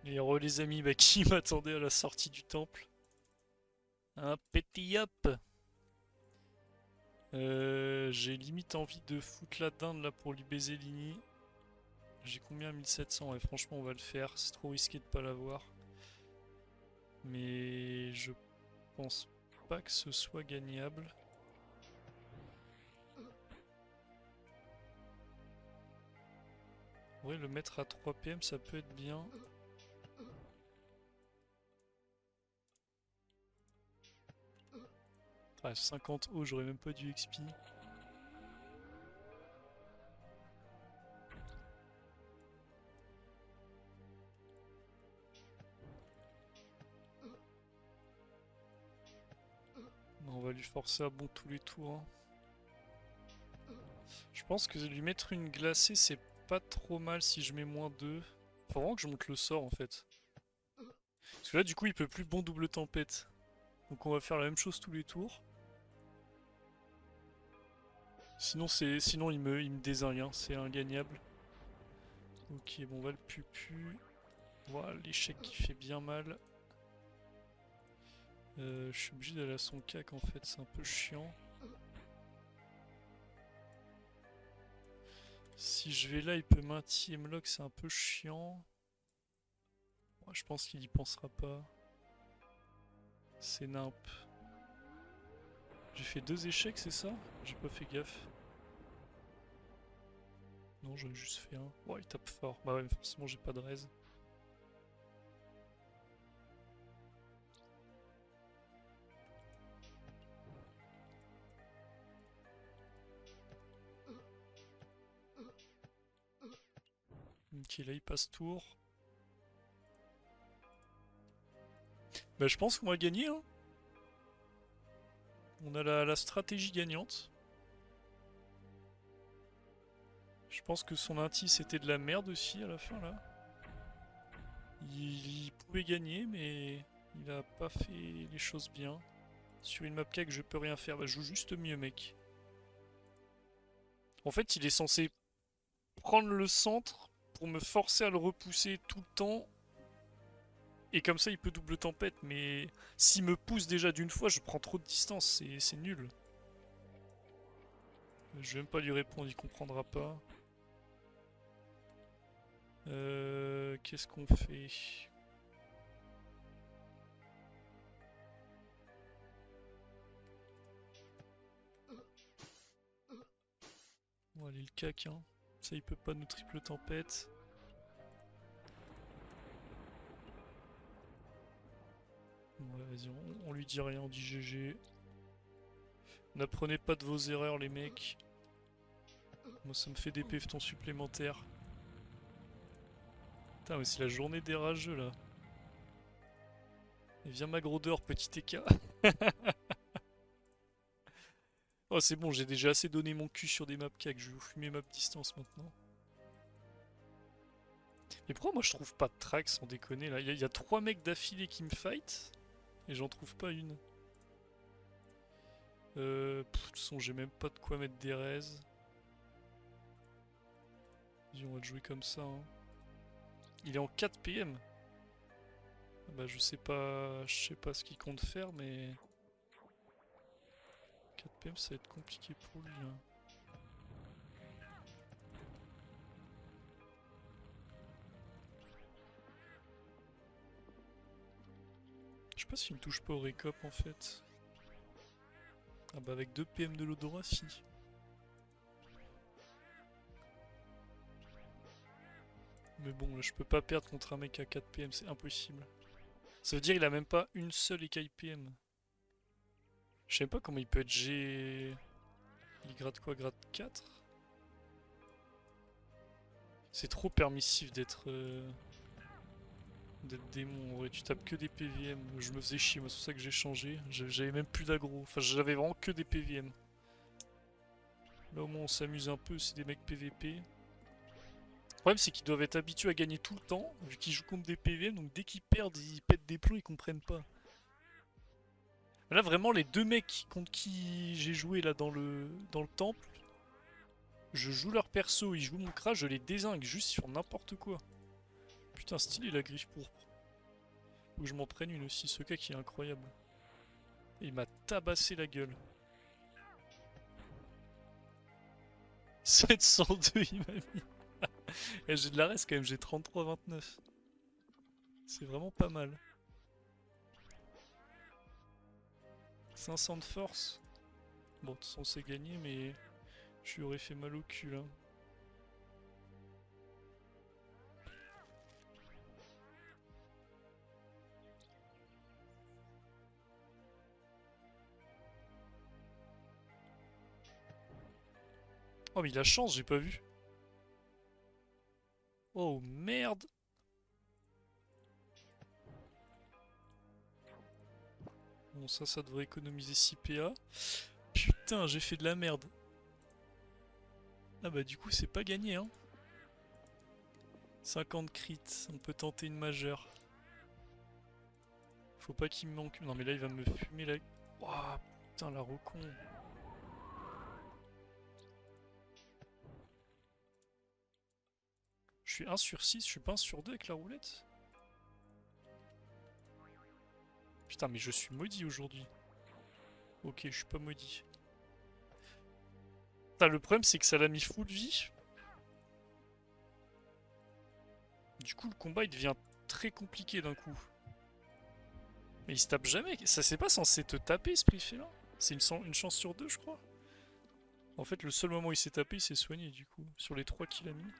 Et les amis qui m'attendaient à la sortie du temple. Un petit hop. J'ai limite envie de foutre la dinde là pour lui baiser Lini. J'ai combien? 1700. Ouais, franchement, on va le faire. C'est trop risqué de pas l'avoir. Mais je pense pas que ce soit gagnable. Ouais, le mettre à 3 PM, ça peut être bien. Ah, 50 hauts, j'aurais même pas du XP. On va lui forcer à bon tous les tours, hein. Je pense que lui mettre une glacée, c'est pas trop mal si je mets -2. Faut vraiment que je monte le sort en fait. Parce que là, du coup, il peut plus bon double tempête. Donc on va faire la même chose tous les tours. Sinon il me désingue, hein, c'est ingagnable. Ok, bon, on va le pupu. Voilà, l'échec qui fait bien mal. Je suis obligé d'aller à son cac en fait, c'est un peu chiant. Si je vais là, il peut maintenir Hemlock, c'est un peu chiant. Ouais, je pense qu'il y pensera pas. C'est nimp. J'ai fait 2 échecs, c'est ça? J'ai pas fait gaffe. Non, j'en ai juste fait un. Ouais, il tape fort. Bah ouais, mais forcément, j'ai pas de raise. Ok, là, il passe tour. Bah, je pense qu'on va gagner, hein. On a la stratégie gagnante. Je pense que son inti, c'était de la merde aussi à la fin, là. Il pouvait gagner, mais il a pas fait les choses bien. Sur une map que je peux rien faire. Bah, je joue juste mieux, mec. En fait, il est censé prendre le centre pour me forcer à le repousser tout le temps. Et comme ça, il peut double tempête. Mais s'il me pousse déjà d'une fois, je prends trop de distance. C'est nul. Je vais même pas lui répondre, il comprendra pas. Qu'est-ce qu'on fait? On va aller le cac, hein. Ça, il peut pas nous triple tempête. Ouais, vas-y, on lui dit rien, on dit GG. N'apprenez pas de vos erreurs, les mecs. Moi, ça me fait des pévetons supplémentaires. Putain, mais c'est la journée des rageux, là. Et viens ma grodeur, petit EK. Oh, c'est bon, j'ai déjà assez donné mon cul sur des maps cac. Je vais vous fumer map distance maintenant. Mais pourquoi moi je trouve pas de track sans déconner là? Il y a 3 mecs d'affilée qui me fight et j'en trouve pas une. De toute façon, j'ai même pas de quoi mettre des raises. Vas-y, on va le jouer comme ça, hein. Il est en 4 PM. Bah, je sais pas ce qu'il compte faire, mais 4 PM ça va être compliqué pour lui, hein. Je sais pas s'il me touche pas au récop en fait. Ah bah avec 2 PM de l'odorat, si. Mais bon, là je peux pas perdre contre un mec à 4 PM, c'est impossible. Ça veut dire qu'il a même pas une seule écaille PM. Je sais pas comment il peut être G. Il grade quoi? Grade 4? C'est trop permissif d'être démon. Ouais, tu tapes que des PVM. Je me faisais chier, moi, c'est pour ça que j'ai changé. J'avais même plus d'aggro. Enfin, j'avais vraiment que des PVM. Là, au moins, on s'amuse un peu, c'est des mecs PVP. Le problème, c'est qu'ils doivent être habitués à gagner tout le temps, vu qu'ils jouent contre des PVM, donc dès qu'ils perdent, ils pètent des plombs, ils comprennent pas. Là, vraiment, les 2 mecs contre qui j'ai joué là dans le temple, je joue leur perso, ils jouent mon crash, je les dézingue juste sur n'importe quoi. Putain, stylé la griffe pourpre. Faut que je m'en prenne une aussi, ce cas qui est incroyable. Il m'a tabassé la gueule. 702 il m'a mis. Et j'ai de la reste quand même, j'ai 33,29. C'est vraiment pas mal. 500 de force. Bon, de toute façon c'est gagné, mais je lui aurais fait mal au cul là. Oh mais il a chance, j'ai pas vu. Oh merde. Bon ça devrait économiser 6 PA. Putain, j'ai fait de la merde. Ah bah du coup c'est pas gagné hein. 50 crits, on peut tenter une majeure. Faut pas qu'il me manque. Non mais là il va me fumer la... Ouah, putain la recon. Je suis 1 sur 6, je suis pas 1 sur 2 avec la roulette. Putain mais je suis maudit aujourd'hui. Ok, je suis pas maudit. Putain, le problème c'est que ça l'a mis full vie. Du coup le combat il devient très compliqué d'un coup. Mais il se tape jamais. Ça c'est pas censé te taper ce là. C'est une chance sur 2 je crois. En fait le seul moment où il s'est tapé il s'est soigné du coup. Sur les 3 qu'il a mis.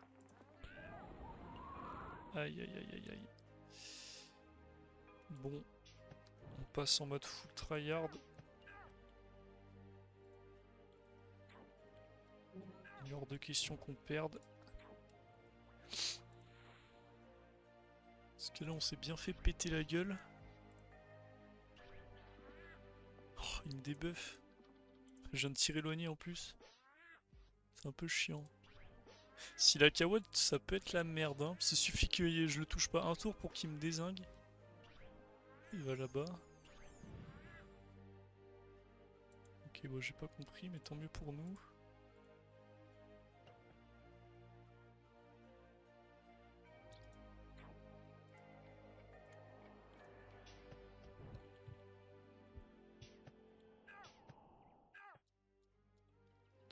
Aïe aïe aïe aïe aïe. Bon. On passe en mode full tryhard. Il est hors de question qu'on perde. Parce que là on s'est bien fait péter la gueule. Oh, il me débuff. Je viens de tirer éloigné en plus. C'est un peu chiant. Si la Kawad, ça peut être la merde. Hein. Il suffit que je le touche pas un tour pour qu'il me dézingue. Il va là-bas. Ok, bon, j'ai pas compris, mais tant mieux pour nous.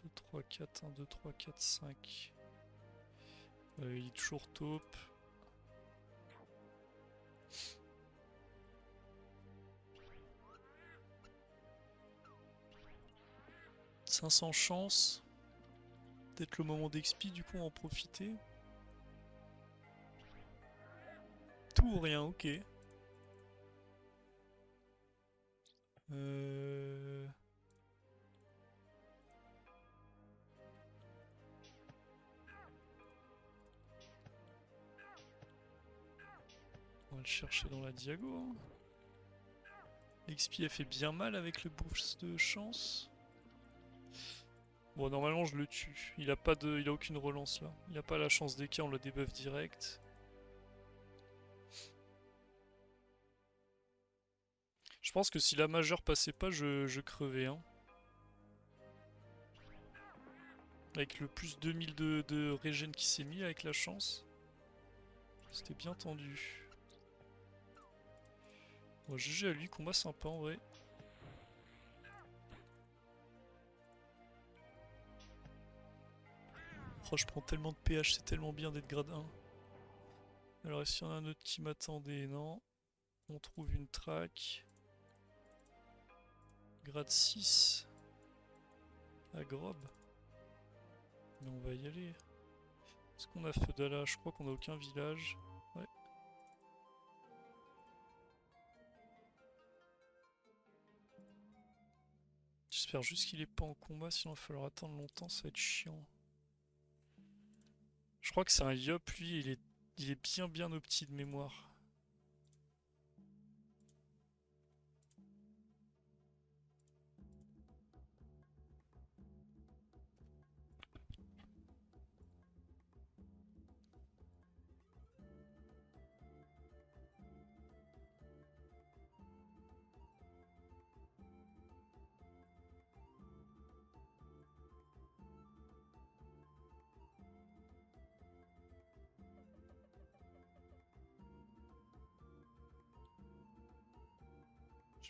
Deux, 3, 4, 1, 2, 3, 4, 5. Il est toujours taupe. « 500 chances. Peut-être le moment d'expi, du coup, en profiter. Tout ou rien, ok. On va le chercher dans la diago. Hein. L'XP a fait bien mal avec le boost de chance. Bon, normalement je le tue. Il a aucune relance là. Il a pas la chance des cas, on le debuff direct. Je pense que si la majeure passait pas, je crevais. Hein. Avec le plus 2000 de régène qui s'est mis avec la chance. C'était bien tendu. Bon, GG à lui, combat sympa en vrai. Oh, je prends tellement de PH, c'est tellement bien d'être grade 1. Alors, est-ce qu'il y en a un autre qui m'attendait? Non. On trouve une track. Grade 6. À Grob. Mais on va y aller. Est-ce qu'on a Feudala? Je crois qu'on a aucun village. Ouais. J'espère juste qu'il est pas en combat, sinon il va falloir attendre longtemps, ça va être chiant. Je crois que c'est un Yop, lui, il est bien opti de mémoire.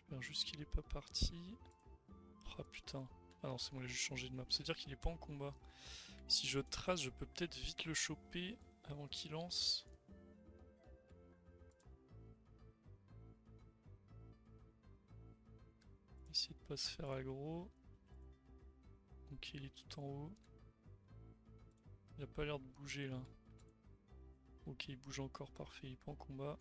J'espère juste qu'il est pas parti. Ah putain. Ah non, c'est bon, il a juste changé de map. C'est-à-dire qu'il est pas en combat. Si je trace, je peux peut-être vite le choper avant qu'il lance. Essayer de pas se faire aggro. Ok, il est tout en haut. Il a pas l'air de bouger là. Ok, il bouge encore, parfait, il est pas en combat.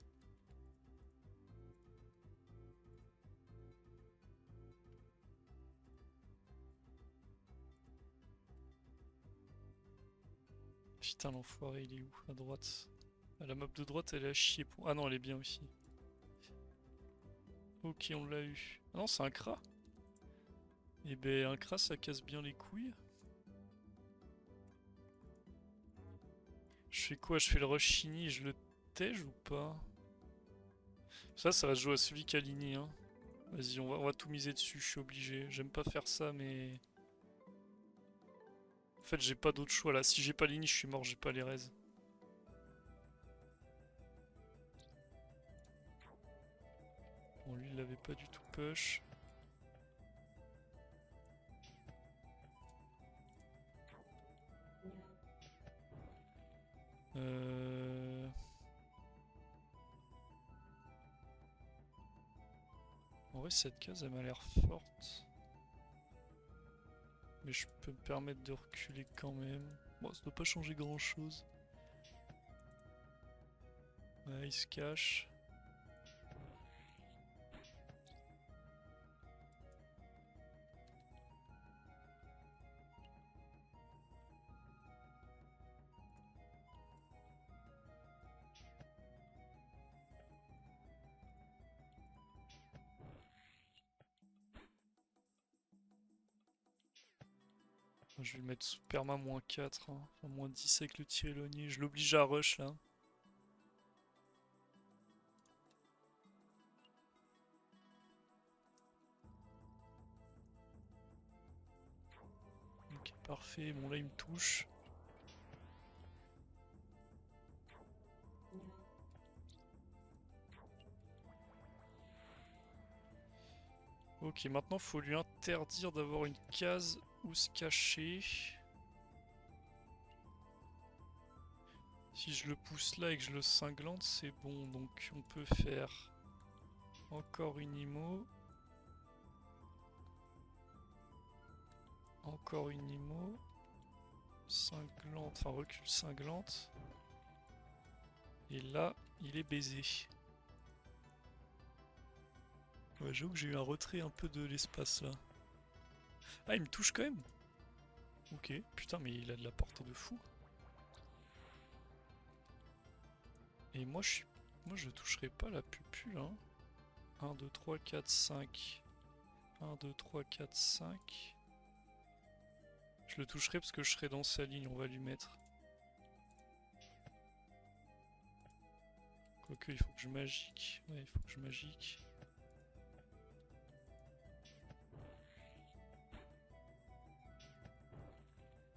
Putain, l'enfoiré, il est où? À droite. Ah, la map de droite, elle est à chier pour... Ah non, elle est bien aussi. Ok, on l'a eu. Ah non, c'est un Kra. Eh ben, un Kra, ça casse bien les couilles. Je fais quoi? Je fais le rush shiny, je le tège ou pas? Ça va se jouer à celui qui a ligné, hein. Vas-y, on va tout miser dessus, je suis obligé. J'aime pas faire ça, mais... En fait, j'ai pas d'autre choix là. Si j'ai pas ligné, je suis mort, j'ai pas les raises. Bon, lui, il l'avait pas du tout push. En vrai, cette case, elle m'a l'air forte. Mais je peux me permettre de reculer quand même. Bon, ça doit pas changer grand chose. Ouais, il se cache. Je vais le mettre sous perma -4, hein. Enfin, -10 avec le tir éloigné. Je l'oblige à rush là. Ok, parfait. Bon, là, il me touche. Ok, maintenant, faut lui interdire d'avoir une case où se cacher. Si je le pousse là et que je le cinglante, c'est bon. Donc, on peut faire encore une IMO. Encore une IMO. Cinglante, enfin recul cinglante. Et là, il est baisé. Ouais, j'avoue que j'ai eu un retrait un peu de l'espace là. Ah, il me touche quand même. Ok, putain, mais il a de la portée de fou. Et moi, je toucherai pas la pupule, hein. 1, 2, 3, 4, 5. 1, 2, 3, 4, 5. Je le toucherai parce que je serai dans sa ligne, on va lui mettre. Quoique, il faut que je magique. Ouais, il faut que je magique.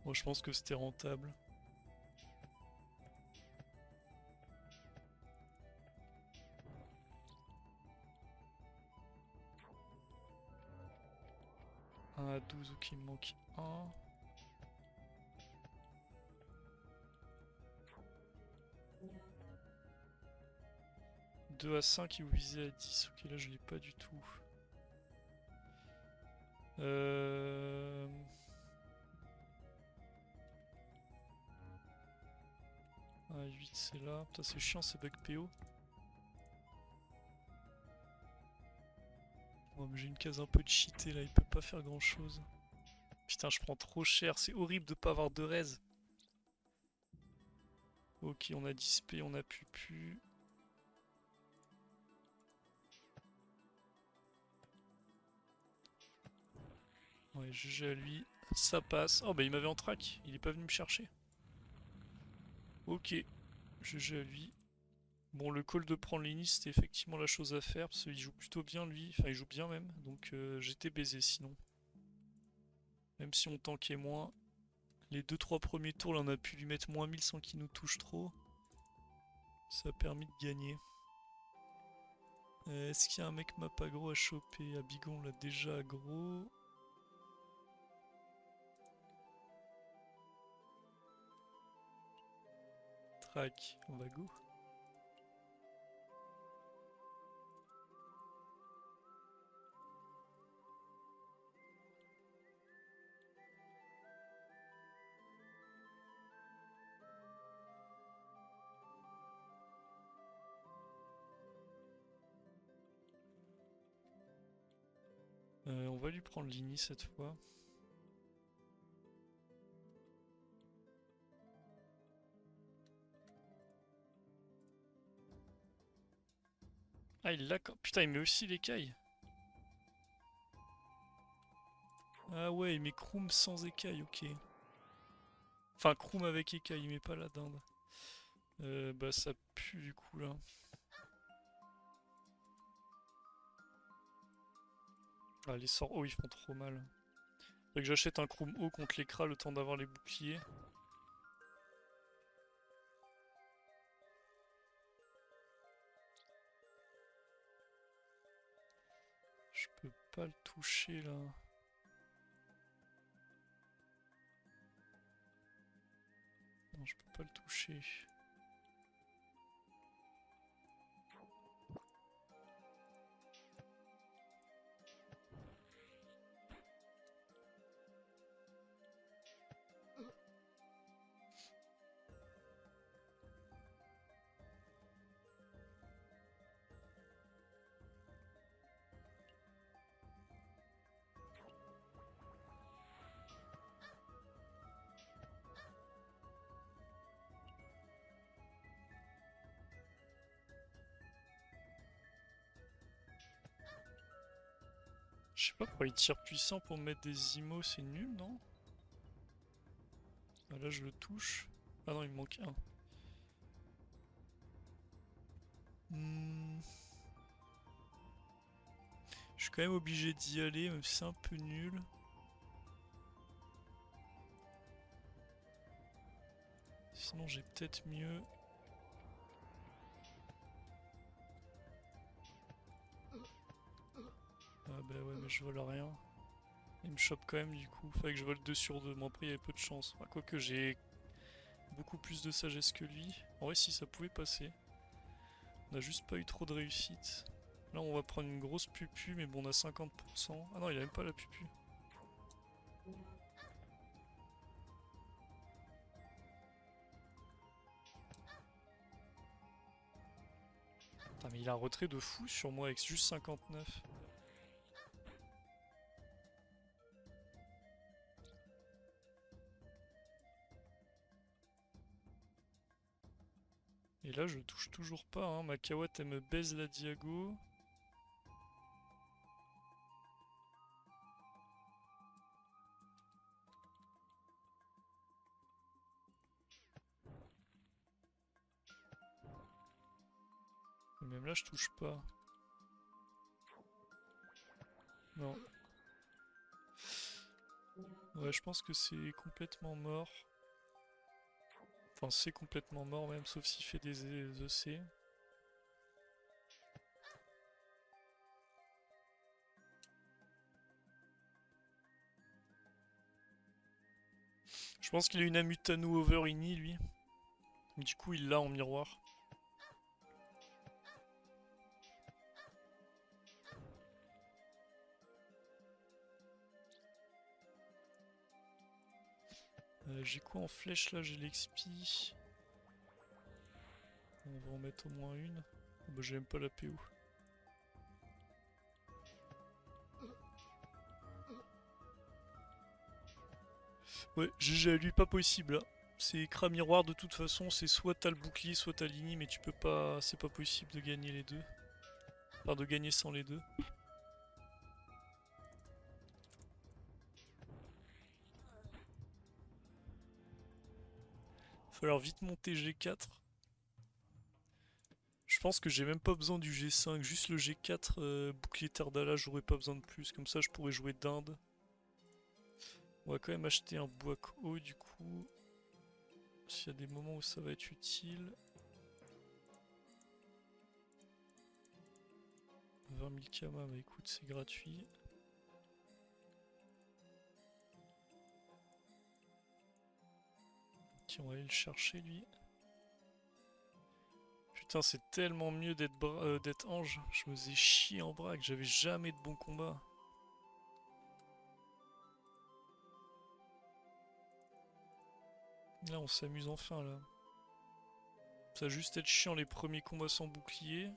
Bon, je pense que c'était rentable. Un à 12, ok, il me manque 1. 2 à 5 et vous visez à 10. Ok, là je l'ai pas du tout. Euh... Ah, 8 c'est là. Putain, c'est chiant ces bugs PO. Bon, mais j'ai une case un peu cheatée là, il peut pas faire grand chose. Putain, je prends trop cher, c'est horrible de pas avoir de raise. Ok, on a 10 P, on a pu. Ouais, GG à lui. Ça passe. Oh bah il m'avait en track, il est pas venu me chercher. Ok, GG à lui. Bon, le call de prendre l'init, c'était effectivement la chose à faire, parce qu'il joue plutôt bien lui, enfin il joue bien même, donc j'étais baisé sinon. Même si on tankait moins. Les 2-3 premiers tours, là on a pu lui mettre -1000 sans qu'il nous touche trop. Ça a permis de gagner. Est-ce qu'il y a un mec map aggro à choper? Abigon l'a déjà aggro. Track, on va go. On va lui prendre l'ini cette fois. Ah il l'a quand... Putain il met aussi l'écaille. Ah ouais il met Kroom sans écaille, ok. Enfin Kroom avec écaille, il met pas la dinde. Bah ça pue du coup là. Ah les sorts haut ils font trop mal. Faudrait que j'achète un Kroom haut contre l'écran le temps d'avoir les boucliers. Je peux pas le toucher là. Non je peux pas le toucher. Je sais pas pourquoi il tire puissant pour mettre des imos, c'est nul non? Ah là je le touche. Ah non il me manque un. Je suis quand même obligé d'y aller, même si c'est un peu nul. Sinon j'ai peut-être mieux. Ah bah ouais mais je vole rien. Il me chope quand même du coup. Faudrait que je vole 2 sur 2. Bon après il y avait peu de chance. Enfin, quoique j'ai beaucoup plus de sagesse que lui. En vrai si ça pouvait passer. On a juste pas eu trop de réussite. Là on va prendre une grosse pupu mais bon on a 50%. Ah non il a même pas la pupu. Putain mais il a un retrait de fou sur moi avec juste 59. Et là je touche toujours pas hein. Ma Kawat elle me baise la diago. Et même là je touche pas. Non. Ouais je pense que c'est complètement mort. Enfin c'est complètement mort même sauf s'il fait des EC. Je pense qu'il a une Amutanu over ini lui. Du coup il l'a en miroir. J'ai quoi en flèche là? J'ai l'XP. On va en mettre au moins une. Oh, bah j'ai même pas la PO. Ouais, GG à lui, pas possible là. C'est écran miroir de toute façon, c'est soit t'as le bouclier, soit t'as l'ini, mais tu peux pas. C'est pas possible de gagner les deux. Enfin, de gagner sans les deux. Va falloir vite monter G4. Je pense que j'ai même pas besoin du G5, juste le G4 bouclier Terdala, j'aurais pas besoin de plus. Comme ça, je pourrais jouer d'Inde. On va quand même acheter un Buak haut du coup. S'il y a des moments où ça va être utile. 20 000 kama, bah écoute, c'est gratuit. Tiens, on va aller le chercher lui. Putain, c'est tellement mieux d'être ange. Je me faisais chier en braque, j'avais jamais de bons combats. Là, on s'amuse enfin là. Ça va juste être chiant les premiers combats sans bouclier.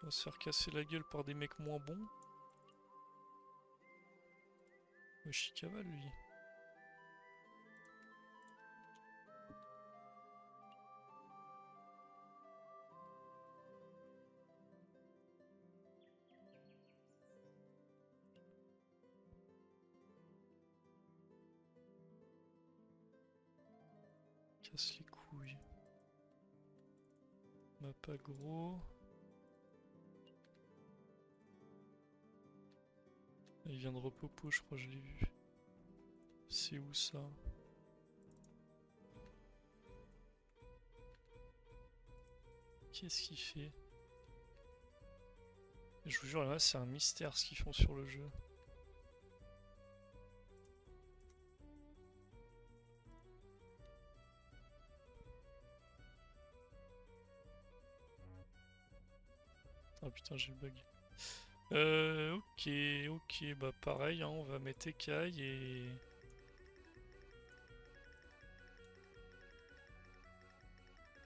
On va se faire casser la gueule par des mecs moins bons. Shikava lui. Casse les couilles. Map aggro. Il vient de Repopo, je crois que je l'ai vu. C'est où ça? Qu'est-ce qu'il fait? Je vous jure, là, c'est un mystère ce qu'ils font sur le jeu. Oh putain, j'ai le bug. Ok, bah pareil, hein, on va mettre Ekai et...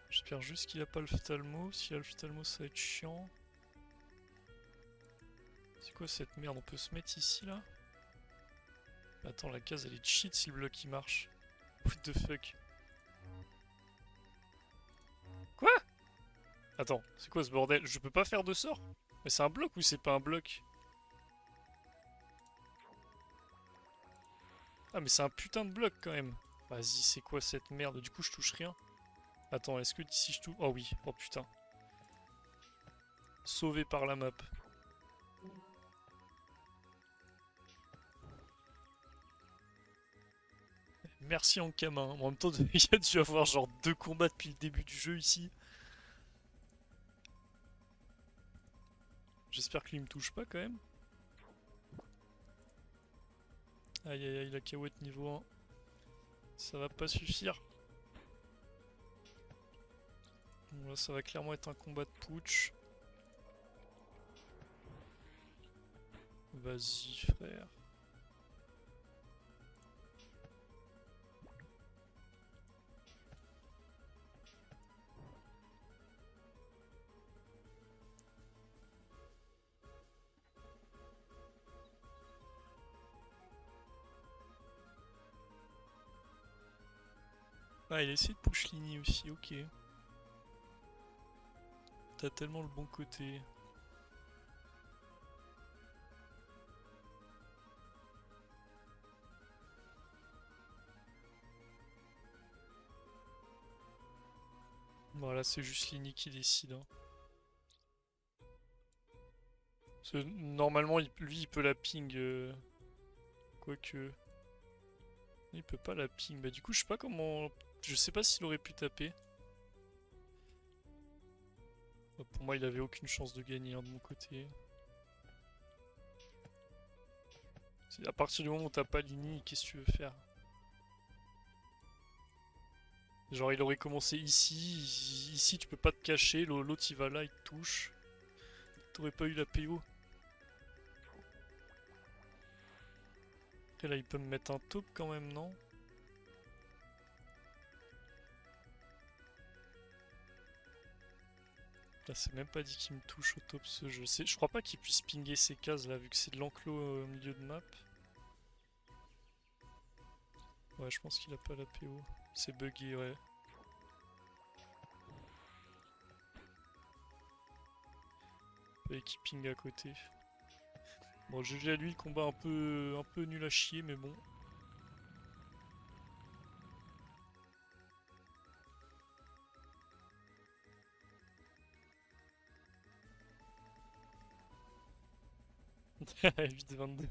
J'espère juste qu'il a pas le Phtalmo. S'il a le Phtalmo, ça va être chiant. C'est quoi cette merde? On peut se mettre ici là? Attends, la case elle est cheat si le bloc il marche. What the fuck? Quoi? Attends, c'est quoi ce bordel? Je peux pas faire de sort? Mais c'est un bloc ou c'est pas un bloc? Ah mais c'est un putain de bloc quand même. Vas-y, c'est quoi cette merde? Du coup je touche rien. Attends, est-ce que d'ici je touche... Oh oui, oh putain. Sauvé par la map. Merci Ankama. En même temps, il y a dû avoir genre 2 combats depuis le début du jeu ici. J'espère que lui me touche pas quand même. Aïe aïe aïe, la Kaouette niveau 1. Ça va pas suffire. Bon, là, ça va clairement être un combat de putsch. Vas-y, frère. Ah, il a essayé de push Lini aussi, ok. T'as tellement le bon côté. Voilà, c'est juste Lini qui décide. Hein. Parce que normalement, lui, il peut la ping. Quoique. Il peut pas la ping. Bah, du coup, je sais pas comment. Je sais pas s'il aurait pu taper. Bah, pour moi, il avait aucune chance de gagner hein, de mon côté. À partir du moment où t'as pas Lini, qu'est-ce que tu veux faire? Genre, il aurait commencé ici. Ici, tu peux pas te cacher. L'autre, il va là, il te touche. T'aurais pas eu la PO. Après, là, il peut me mettre un taupe quand même, non? Là, c'est même pas dit qu'il me touche au taupe ce jeu. Je crois pas qu'il puisse pinguer ces cases là, vu que c'est de l'enclos au milieu de map. Ouais, je pense qu'il a pas la PO. C'est buggé, ouais. Et qui ping à côté. Bon, GG à lui, le combat un peu nul à chier, mais bon. « 8-22 ».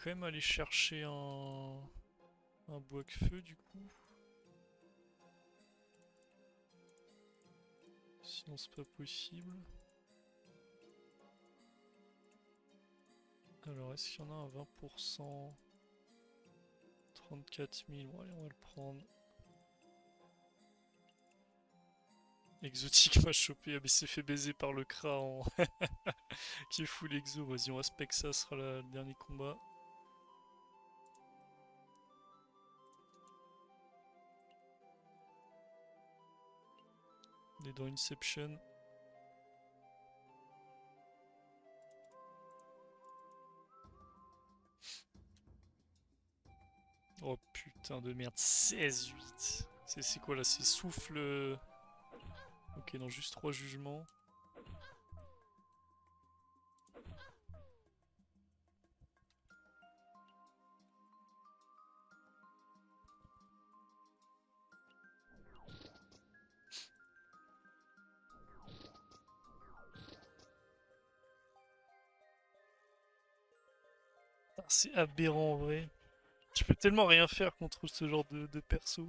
quand même aller chercher un bois-feu du coup. Sinon c'est pas possible. Alors est-ce qu'il y en a un 20%? 34 000, bon allez on va le prendre. Exotique m'a chopé, mais s'est fait baiser par le Kra en... qui est full exo. Vas-y on respecte ça, ce sera le dernier combat. On est dans Inception. Oh putain de merde, 16-8. C'est quoi là? C'est souffle... Ok, non, juste 3 jugements. C'est aberrant en vrai. Tu peux tellement rien faire contre ce genre de perso.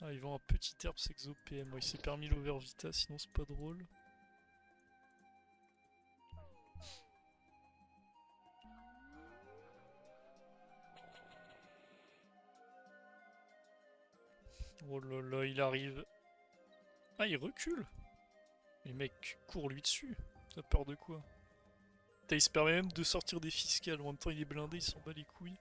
Ah, ils vont un petit herbe sexo PM. Ouais, il s'est permis l'over vita, sinon c'est pas drôle. Oh là là, il arrive. Ah, il recule. Mais mec, cours lui dessus. T'as peur de quoi? Il se permet même de sortir des fiscales. En même temps, il est blindé, il s'en bat les couilles.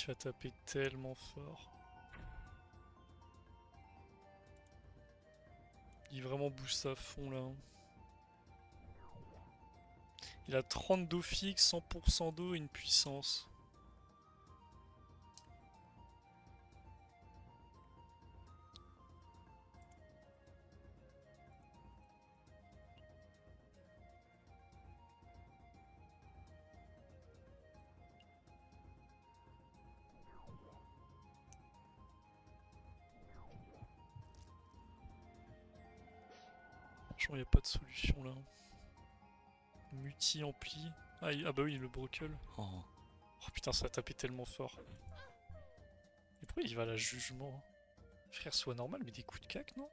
Il va taper tellement fort. Il est vraiment boost à fond là. Il a 30 d'eau fixe, 100% d'eau et une puissance. Franchement, il n'y a pas de solution là. Multi-ampli. Ah bah oui, le brocal. Oh. Oh putain, ça a tapé tellement fort. Et pourquoi il va à la jugement? Frère, soit normal, mais des coups de cac, non?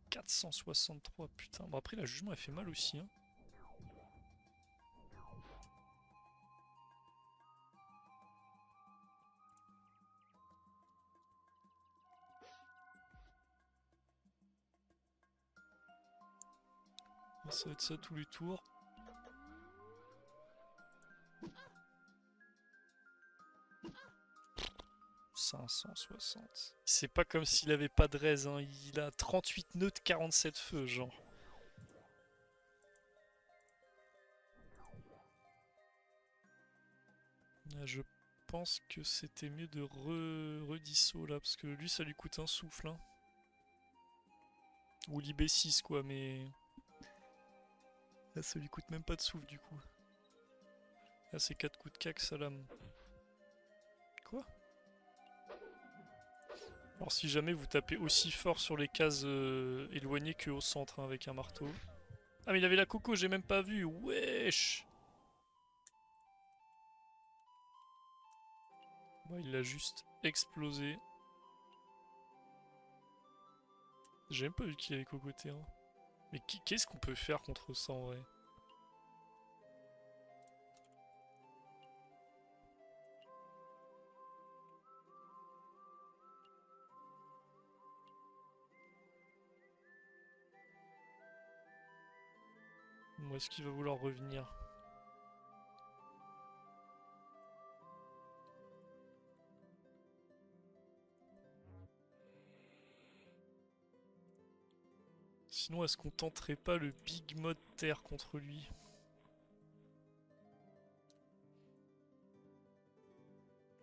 463, putain. Bon, après, la jugement, elle fait mal aussi, hein. Ça va être ça tous les tours. « 560. C'est pas comme s'il avait pas de raise, hein. Il a 38 nœuds, 47 feux, genre. Je pense que c'était mieux de redisso là, parce que lui ça lui coûte un souffle. Hein. Ou l'IB6 quoi, mais... Là ça lui coûte même pas de souffle du coup. Là c'est 4 coups de cac, salam. Quoi? Alors si jamais vous tapez aussi fort sur les cases éloignées qu'au centre hein, avec un marteau. Ah mais il avait la coco, j'ai même pas vu, wesh. Bah, il l'a juste explosé. J'ai même pas vu qu'il avait cocoté. Hein. Mais qu'est-ce qu'on peut faire contre ça en vrai? Ou est-ce qu'il va vouloir revenir? Sinon, est-ce qu'on tenterait pas le Big Mode Terre contre lui?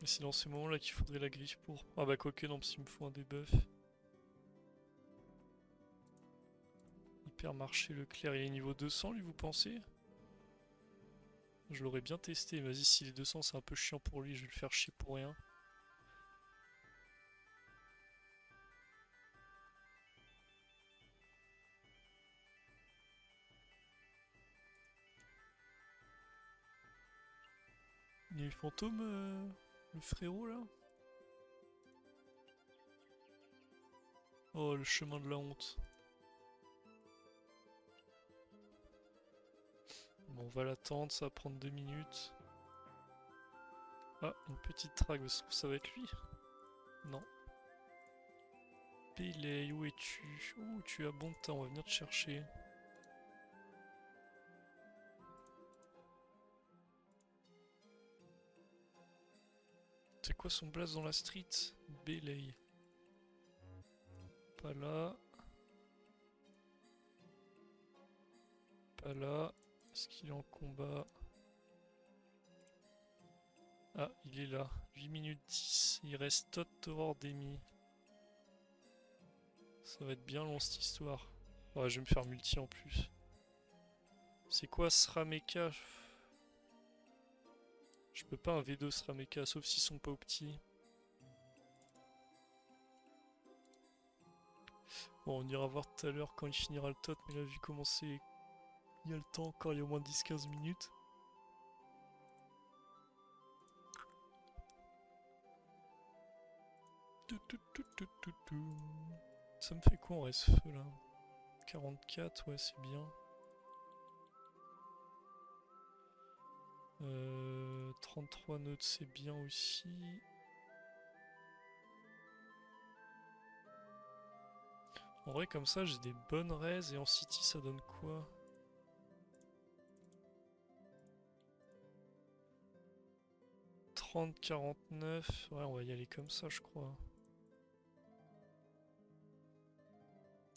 Et c'est dans ces moments-là qu'il faudrait la griffe pour. Ah bah quoique non, parce qu'il me faut un debuff. Hypermarché Leclerc, il est niveau 200 lui, vous pensez? Je l'aurais bien testé, vas-y, s'il est 200 c'est un peu chiant pour lui, je vais le faire chier pour rien. Il y a eu fantôme, le frérot là? Oh, le chemin de la honte. Bon, on va l'attendre, ça va prendre 2 minutes. Ah, une petite trague, ça va être lui? Non. Pélé, où es-tu? Oh, tu as bon temps, on va venir te chercher. C'est quoi son blaze dans la street? Belay. Pas là. Pas là. Est-ce qu'il est en combat? Ah, il est là. 8 minutes 10. Il reste Todd Demi. Ça va être bien long cette histoire. Ouais, je vais me faire multi en plus. C'est quoi Srameka? Je peux pas un V2 Srameka, sauf s'ils sont pas au petit. Bon, on ira voir tout à l'heure quand il finira le tot, mais là, vu comment c'est. Il y a le temps encore, il y a au moins 10-15 minutes. Ça me fait quoi en S-feu là? 44, ouais, c'est bien. 33 notes, c'est bien aussi. En vrai, comme ça, j'ai des bonnes raises et en City, ça donne quoi? « 30-49, ouais, on va y aller comme ça, je crois.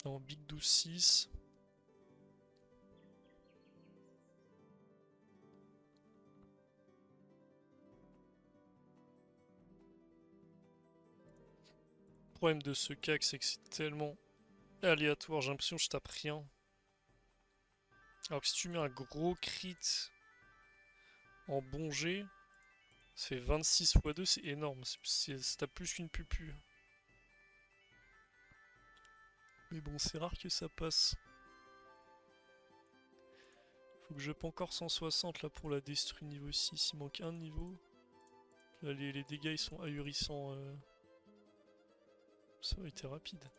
Non, Big 12-6. Le problème de ce cac, c'est que c'est tellement aléatoire, j'ai l'impression que je tape rien. Alors que si tu mets un gros crit en bon jet, ça fait 26 x 2, c'est énorme. Ça tape plus qu'une pupu. Mais bon, c'est rare que ça passe. Faut que je peux encore 160 là pour la destruire niveau 6. Il manque un niveau. Là, les dégâts ils sont ahurissants. Ça a été rapide.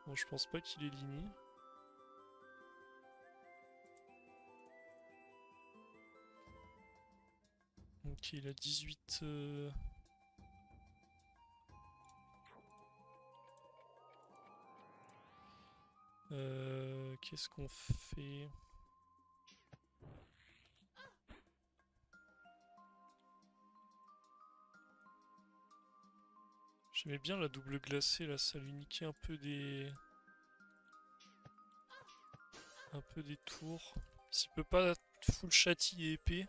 Bon, je pense pas qu'il est ligné. Ok, il a 18. Qu'est-ce qu'on fait? J'aimais bien la double glacée là, ça lui niquait un peu des. Un peu des tours. S'il peut pas full châti et épée.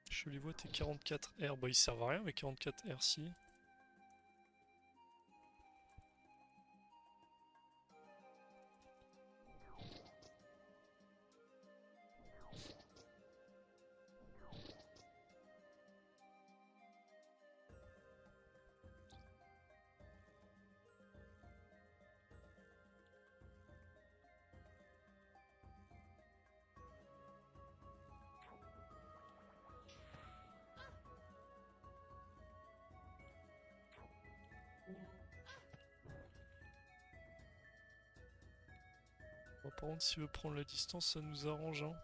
Je les vois tes 44 R. Bah ils servent à rien mais 44 R si. Bon, par contre s'il veut prendre la distance ça nous arrange hein.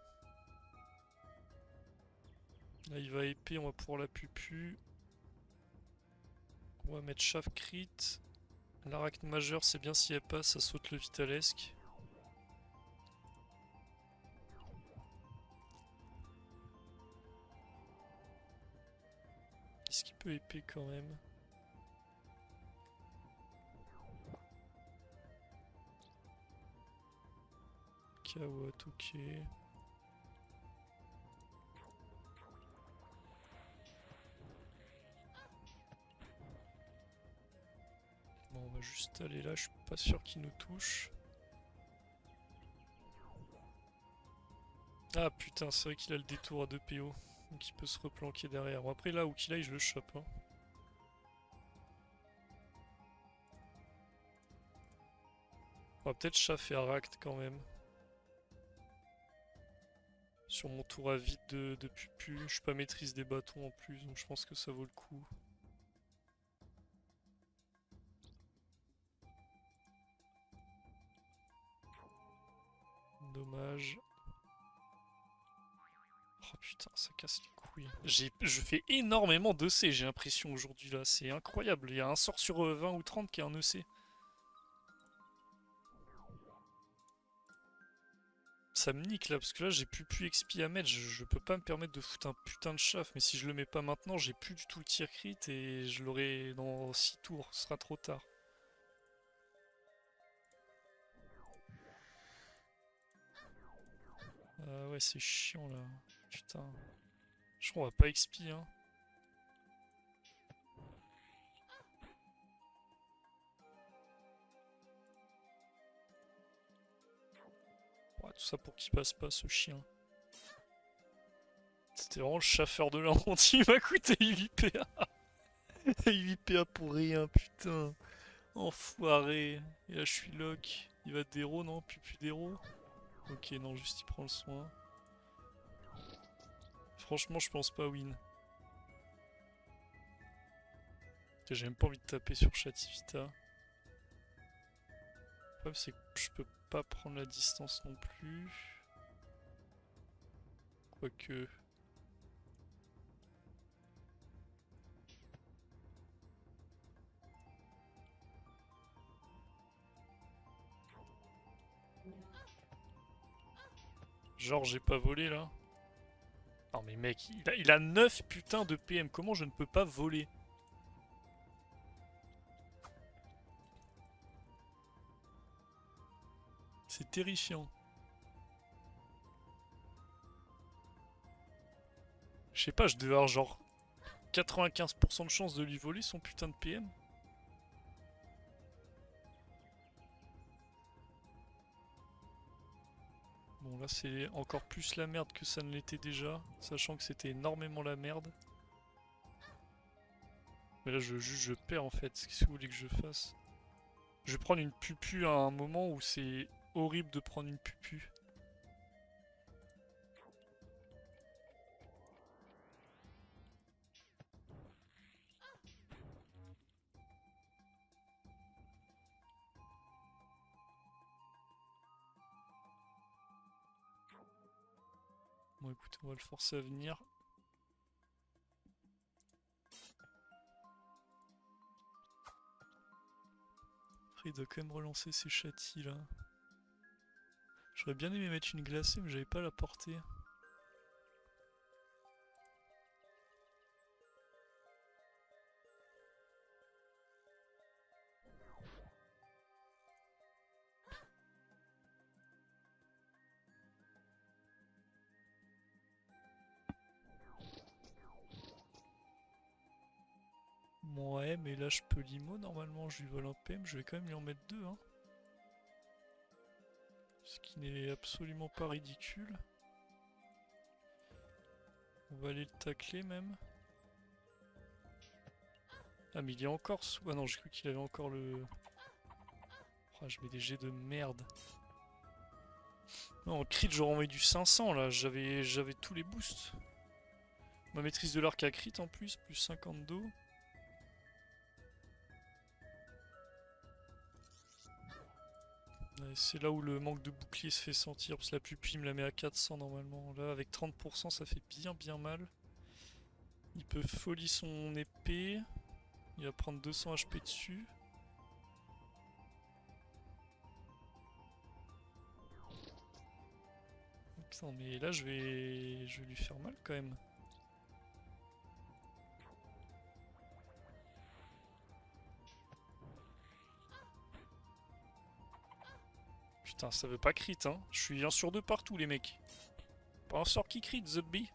Là il va épée, on va pouvoir la pupu. On va mettre chaff crit. L'arachne majeure c'est bien si elle passe, ça saute le vitalesque. Est-ce qu'il peut épée quand même? Kawat, ok. Bon, on va juste aller là, je suis pas sûr qu'il nous touche. Ah putain, c'est vrai qu'il a le détour à 2 PO. Donc il peut se replanquer derrière. Bon, après là où qu'il aille, je le chope. Hein. On va peut-être chaffer Aract quand même. Sur mon tour à vide de pupu. Je suis pas maîtrise des bâtons en plus, donc je pense que ça vaut le coup. Dommage. Oh putain, ça casse les couilles. Je fais énormément d'EC, j'ai l'impression aujourd'hui là. C'est incroyable. Il y a un sort sur 20 ou 30 qui est un EC. Ça me nique là, parce que là j'ai plus XP à mettre. Je peux pas me permettre de foutre un putain de chaff. Mais si je le mets pas maintenant, j'ai plus du tout le tir crit et je l'aurai dans 6 tours. Ce sera trop tard. Ah ouais, c'est chiant là. Putain. Je crois qu'on va pas XP hein. Ouais, tout ça pour qu'il passe pas ce chien. C'était vraiment le chaffeur de la honte, il m'a coûté 8 PA. 8 PA pour rien, putain. Enfoiré. Et là je suis lock. Il va d'héros, non? Plus d'héros. Ok, non, juste il prend le soin. Franchement, je pense pas win. J'ai même pas envie de taper sur Chativita. Le problème, c'est que je peux pas prendre la distance non plus. Quoique. Genre, j'ai pas volé là. Non, mais mec, il a 9 putains de PM. Comment je ne peux pas voler? C'est terrifiant. Je sais pas, je devais avoir genre 95% de chance de lui voler son putain de PM. Bon là c'est encore plus la merde que ça ne l'était déjà, sachant que c'était énormément la merde. Mais là je perds en fait, qu'est-ce que vous voulez que je fasse? Je vais prendre une pupu à un moment où c'est horrible de prendre une pupu. Bon écoute, on va le forcer à venir. Après il doit quand même relancer ses châtis là. J'aurais bien aimé mettre une glacée mais j'avais pas la portée. Ouais, mais là je peux limo normalement, je lui vole un PM, je vais quand même lui en mettre deux. Hein. Ce qui n'est absolument pas ridicule. On va aller le tacler même. Ah mais il est encore sous... Ah non, j'ai cru qu'il avait encore le... Oh, je mets des jets de merde. Non, en crit j'aurais envoyé du 500 là, j'avais tous les boosts. Ma maîtrise de l'arc à crit en plus, plus 50 d'eau. C'est là où le manque de bouclier se fait sentir, parce que la pupille me la met à 400 normalement. Là, avec 30%, ça fait bien mal. Il peut folie son épée. Il va prendre 200 HP dessus. Putain, mais là, je vais lui faire mal quand même. Putain, ça veut pas crit, hein. Je suis 1 sur 2 partout, les mecs. Pas un sort qui crit, The Bee.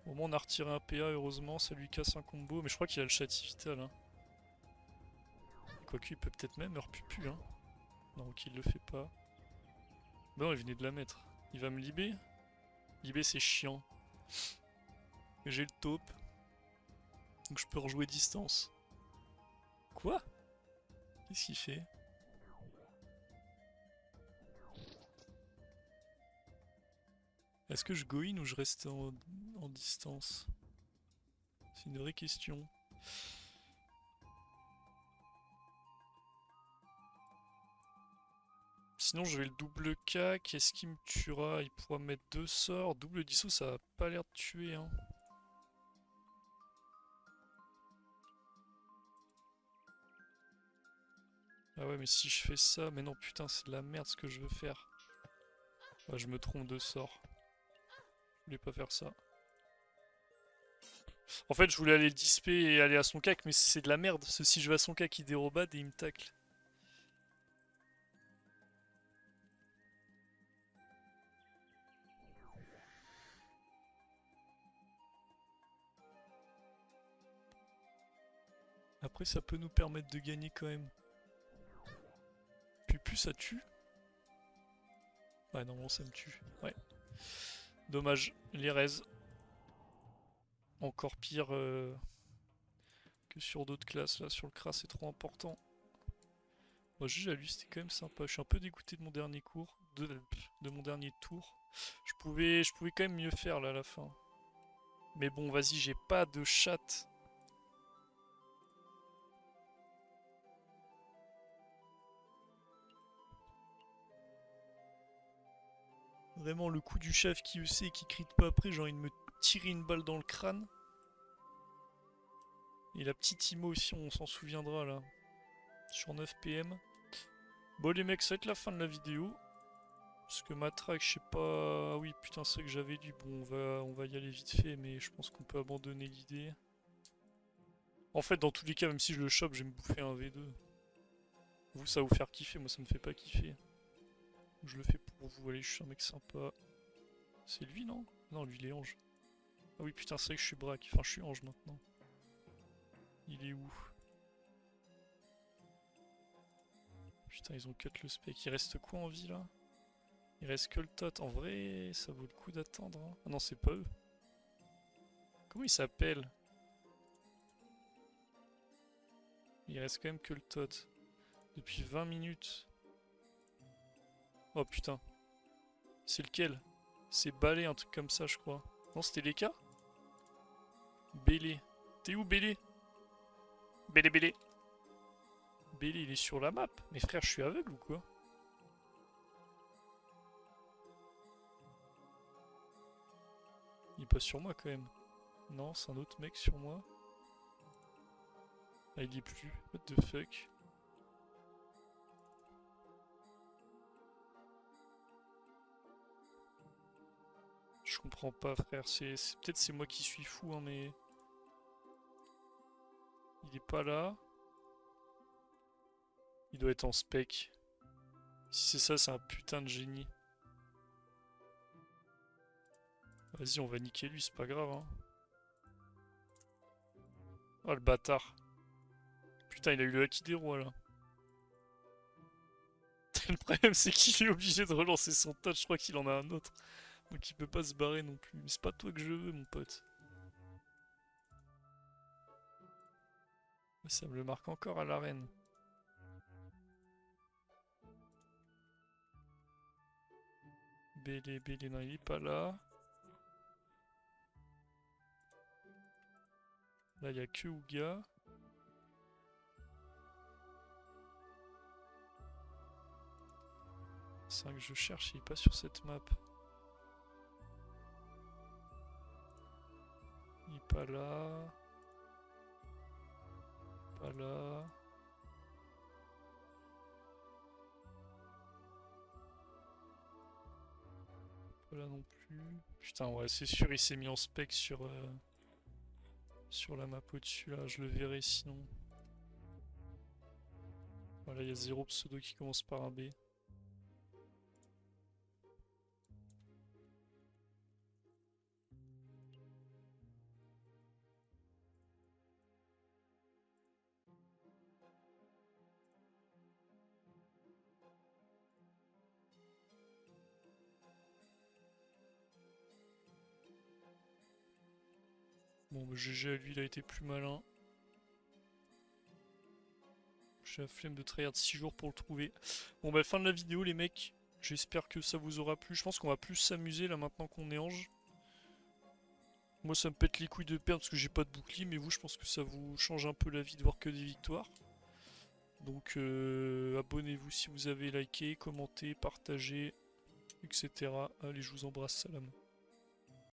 Au moins, on a retiré un PA, heureusement. Ça lui casse un combo. Mais je crois qu'il a le châti vital. Hein. Quoique, il peut peut-être même heure pupu. Hein. Non, ok, il le fait pas. Bah non, il venait de la mettre. Il va me libérer. Libé, c'est chiant. J'ai le taupe. Donc je peux rejouer distance. Quoi? Qu'est-ce qu'il fait? Est-ce que je go in ou je reste en distance? C'est une vraie question. Sinon je vais le double K, qu'est-ce qui me tuera? Il pourra me mettre 2 sorts. Double dissous, ça a pas l'air de tuer. Hein. Ah ouais mais si je fais ça... Mais non putain c'est de la merde ce que je veux faire. Ah, je me trompe de sort. Je voulais pas faire ça. En fait je voulais aller le disper et aller à son cac mais c'est de la merde. Parce que si je vais à son cac il dérobade et il me tacle. Après ça peut nous permettre de gagner quand même. Puis plus ça tue. Ouais non ça me tue. Ouais. Dommage. Les raises. Encore pire que sur d'autres classes. Là sur le Kras c'est trop important. Moi juge à lui c'était quand même sympa. Je suis un peu dégoûté de mon dernier cours. De mon dernier tour. Je pouvais quand même mieux faire là à la fin. Mais bon vas-y j'ai pas de chatte. Vraiment le coup du chef qui sait et qui crie pas après, j'ai envie de me tirer une balle dans le crâne. Et la petite Imo aussi, on s'en souviendra là. Sur 9 PM. Bon les mecs, ça va être la fin de la vidéo. Parce que ma track, je sais pas... Ah oui, putain, c'est vrai que j'avais dit. Bon, on va y aller vite fait, mais je pense qu'on peut abandonner l'idée. En fait, dans tous les cas, même si je le chope, je vais me bouffer un V2. Vous, ça va vous faire kiffer, moi ça me fait pas kiffer. Je le fais pour vous, allez, je suis un mec sympa. C'est lui, non? Non, lui, il est ange. Ah oui, putain, c'est vrai que je suis braque. Enfin, je suis ange maintenant. Il est où? Putain, ils ont cut le spec. Il reste quoi en vie, là? Il reste que le tot. En vrai, ça vaut le coup d'attendre. Hein. Ah non, c'est pas eux. Comment il s'appelle? Il reste quand même que le tot. Depuis 20 minutes. Oh putain. C'est lequel? C'est Balai, un truc comme ça, je crois. Non, c'était les cas? Bélé. T'es où, Bélé? Bélé, Bélé. Bélé, il est sur la map. Mais frère, je suis aveugle ou quoi? Il est pas sur moi quand même. Non, c'est un autre mec sur moi. Ah, il y est plus. What the fuck? Je comprends pas, frère. Peut-être c'est moi qui suis fou, hein, mais... Il est pas là. Il doit être en spec. Si c'est ça, c'est un putain de génie. Vas-y, on va niquer lui, c'est pas grave, hein. Oh, le bâtard. Putain, il a eu le Haki des rois, là. Le problème, c'est qu'il est obligé de relancer son touch. Je crois qu'il en a un autre. Donc il peut pas se barrer non plus. Mais c'est pas toi que je veux, mon pote. Mais ça me le marque encore à l'arène. Bélé, Bélé, non, il est pas là. Là, il y a que Ouga. C'est vrai que je cherche, il est pas sur cette map. Il est pas là. Pas là. Pas là non plus. Putain, ouais, c'est sûr, il s'est mis en spec sur la map au-dessus, là. Je le verrai sinon. Voilà, il y a 0 pseudo qui commence par un B. Bon, bah, GG à lui, il a été plus malin. J'ai la flemme de tryhard 6 jours pour le trouver. Bon, bah, fin de la vidéo, les mecs. J'espère que ça vous aura plu. Je pense qu'on va plus s'amuser là maintenant qu'on est ange. Moi, ça me pète les couilles de perdre parce que j'ai pas de bouclier, mais vous, je pense que ça vous change un peu la vie de voir que des victoires. Donc, abonnez-vous si vous avez liké, commenté, partagé, etc. Allez, je vous embrasse, salam.